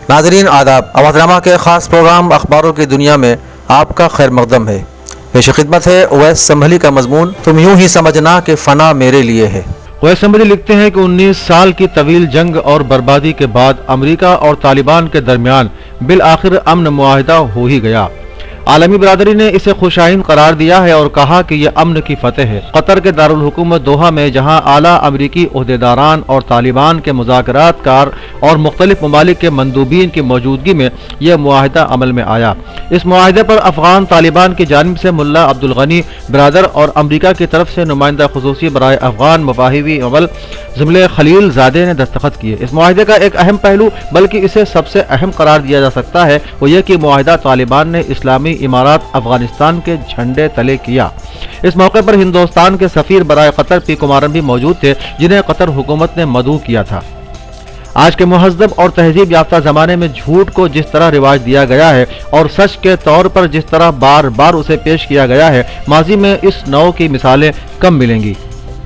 ناظرین آداب، اوادرامہ کے خاص پروگرام اخباروں کی دنیا میں آپ کا خیر مقدم ہے۔ پیش خدمت ہے اویس سنبھلی کا مضمون تم یوں ہی سمجھنا کہ فنا میرے لیے ہے۔ اویس سنبھلی لکھتے ہیں کہ 19 سال کی طویل جنگ اور بربادی کے بعد امریکہ اور طالبان کے درمیان بالآخر امن معاہدہ ہو ہی گیا۔ عالمی برادری نے اسے خوشائند قرار دیا ہے اور کہا کہ یہ امن کی فتح ہے۔ قطر کے دارالحکومت دوحہ میں جہاں اعلیٰ امریکی عہدیداران اور طالبان کے مذاکرات کار اور مختلف ممالک کے مندوبین کی موجودگی میں یہ معاہدہ عمل میں آیا۔ اس معاہدے پر افغان طالبان کی جانب سے ملا عبدالغنی برادر اور امریکہ کی طرف سے نمائندہ خصوصی برائے افغان مفاہمی عمل ضمن خلیل زادے نے دستخط کیے۔ اس معاہدے کا ایک اہم پہلو بلکہ اسے سب سے اہم قرار دیا جا سکتا ہے وہ یہ کہ معاہدہ طالبان نے اسلامی امارات افغانستان کے جھنڈے تلے کیا۔ اس موقع پر ہندوستان کے سفیر برائے قطر پی کمارن بھی موجود تھے جنہیں قطر حکومت نے مدعو کیا تھا۔ آج کے مہذب اور تہذیب یافتہ زمانے میں جھوٹ کو جس طرح رواج دیا گیا ہے اور سچ کے طور پر جس طرح بار بار اسے پیش کیا گیا ہے، ماضی میں اس نوع کی مثالیں کم ملیں گی۔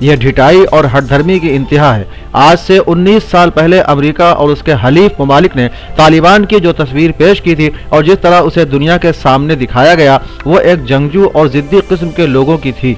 یہ ڈھٹائی اور ہٹ دھرمی کی انتہا ہے۔ آج سے 19 سال پہلے امریکہ اور اس کے حلیف ممالک نے طالبان کی جو تصویر پیش کی تھی اور جس طرح اسے دنیا کے سامنے دکھایا گیا، وہ ایک جنگجو اور ضدی قسم کے لوگوں کی تھی۔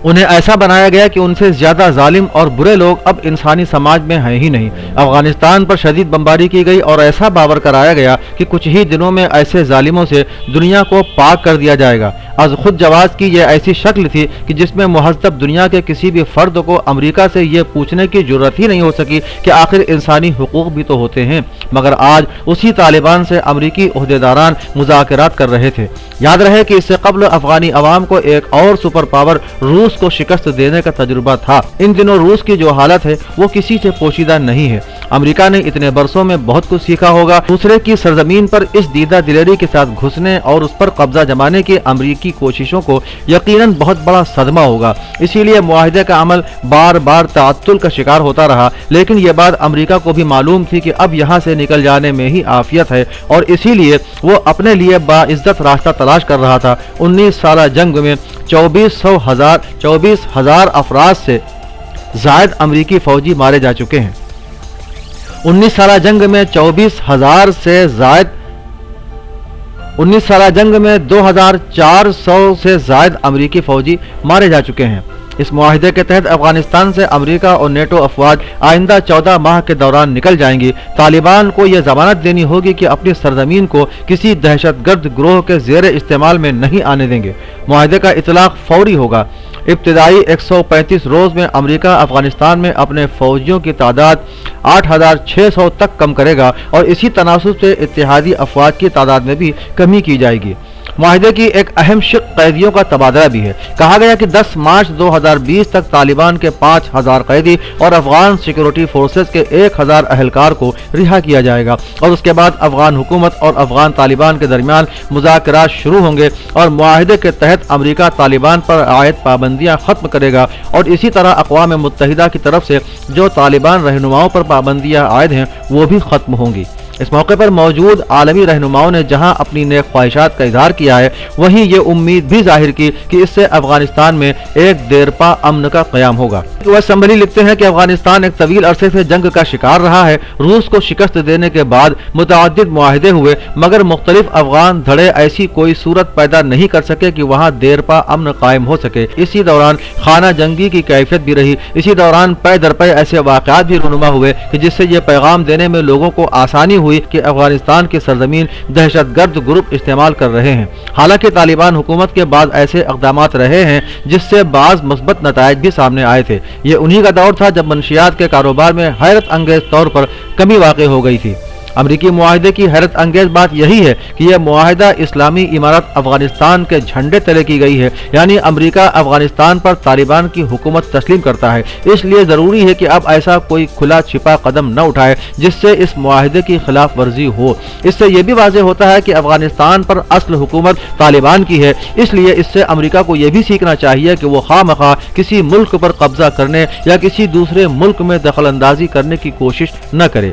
انہیں ایسا بنایا گیا کہ ان سے زیادہ ظالم اور برے لوگ اب انسانی سماج میں ہیں ہی نہیں۔ افغانستان پر شدید بمباری کی گئی اور ایسا باور کرایا گیا کہ کچھ ہی دنوں میں ایسے ظالموں سے دنیا کو پاک کر دیا جائے گا۔ از خود جواز کی یہ ایسی شکل تھی کہ جس میں مہذب دنیا کے کسی بھی فرد کو امریکہ سے یہ پوچھنے کی جرت ہی نہیں ہو سکی کہ آخر انسانی حقوق بھی تو ہوتے ہیں، مگر آج اسی طالبان سے امریکی عہدیداران مذاکرات کر رہے تھے۔ یاد رہے کہ اس سے قبل افغانی عوام کو ایک اور سپر پاور روس کو شکست دینے کا تجربہ تھا۔ ان دنوں روس کی جو حالت ہے وہ کسی سے پوشیدہ نہیں ہے۔ امریکہ نے اتنے برسوں میں بہت کچھ سیکھا ہوگا۔ دوسرے کی سرزمین پر اس دیدہ دلیری کے ساتھ گھسنے اور اس پر قبضہ جمانے کی امریکی کوششوں کو یقیناً بہت بڑا صدمہ ہوگا۔ اسی لیے معاہدے کا عمل بار بار تعطل کا شکار ہوتا رہا، لیکن یہ بات امریکہ کو بھی معلوم تھی کہ اب یہاں سے نکل جانے میں ہی عافیت ہے اور اسی لیے وہ اپنے لیے باعزت راستہ تلاش کر رہا تھا۔ 19 سالہ جنگ میں 24,000 افراد سے زائد امریکی فوجی مارے جا چکے ہیں۔ 19 سالہ جنگ میں 24,000 سے زائد 19 سالہ جنگ میں 2,400 سے زائد امریکی فوجی مارے جا چکے ہیں۔ اس معاہدے کے تحت افغانستان سے امریکہ اور نیٹو افواج آئندہ 14 ماہ کے دوران نکل جائیں گی۔ طالبان کو یہ ضمانت دینی ہوگی کہ اپنی سرزمین کو کسی دہشت گرد گروہ کے زیر استعمال میں نہیں آنے دیں گے۔ معاہدے کا اطلاق فوری ہوگا۔ ابتدائی 135 روز میں امریکہ افغانستان میں اپنے فوجیوں کی تعداد 8,600 تک کم کرے گا اور اسی تناسب سے اتحادی افواج کی تعداد میں بھی کمی کی جائے گی۔ معاہدے کی ایک اہم شق قیدیوں کا تبادلہ بھی ہے۔ کہا گیا کہ 10 مارچ 2020 تک طالبان کے 5,000 قیدی اور افغان سیکورٹی فورسز کے 1,000 اہلکار کو رہا کیا جائے گا اور اس کے بعد افغان حکومت اور افغان طالبان کے درمیان مذاکرات شروع ہوں گے اور معاہدے کے تحت امریکہ طالبان پر عائد پابندیاں ختم کرے گا اور اسی طرح اقوام متحدہ کی طرف سے جو طالبان رہنماؤں پر پابندیاں عائد ہیں وہ بھی ختم ہوں گی۔ اس موقع پر موجود عالمی رہنماؤں نے جہاں اپنی نیک خواہشات کا اظہار کیا ہے، وہیں یہ امید بھی ظاہر کی کہ اس سے افغانستان میں ایک دیرپا امن کا قیام ہوگا۔ وہ سنبھلی لکھتے ہیں کہ افغانستان ایک طویل عرصے سے جنگ کا شکار رہا ہے۔ روس کو شکست دینے کے بعد متعدد معاہدے ہوئے مگر مختلف افغان دھڑے ایسی کوئی صورت پیدا نہیں کر سکے کہ وہاں دیرپا امن قائم ہو سکے۔ اسی دوران خانہ جنگی کی کیفیت بھی رہی۔ اسی دوران پے در پے ایسے واقعات بھی رونما ہوئے کہ جس سے یہ پیغام دینے میں لوگوں کو آسانی ہوئی کہ افغانستان کی سرزمین دہشت گرد گروپ استعمال کر رہے ہیں۔ حالانکہ طالبان حکومت کے بعد ایسے اقدامات رہے ہیں جس سے بعض مثبت نتائج بھی سامنے آئے تھے۔ یہ انہی کا دور تھا جب منشیات کے کاروبار میں حیرت انگیز طور پر کمی واقع ہو گئی تھی۔ امریکی معاہدے کی حیرت انگیز بات یہی ہے کہ یہ معاہدہ اسلامی امارت افغانستان کے جھنڈے تلے کی گئی ہے، یعنی امریکہ افغانستان پر طالبان کی حکومت تسلیم کرتا ہے۔ اس لیے ضروری ہے کہ اب ایسا کوئی کھلا چھپا قدم نہ اٹھائے جس سے اس معاہدے کی خلاف ورزی ہو۔ اس سے یہ بھی واضح ہوتا ہے کہ افغانستان پر اصل حکومت طالبان کی ہے، اس لیے اس سے امریکہ کو یہ بھی سیکھنا چاہیے کہ وہ خواہ مخواہ کسی ملک پر قبضہ کرنے یا کسی دوسرے ملک میں دخل اندازی کرنے کی کوشش نہ کرے۔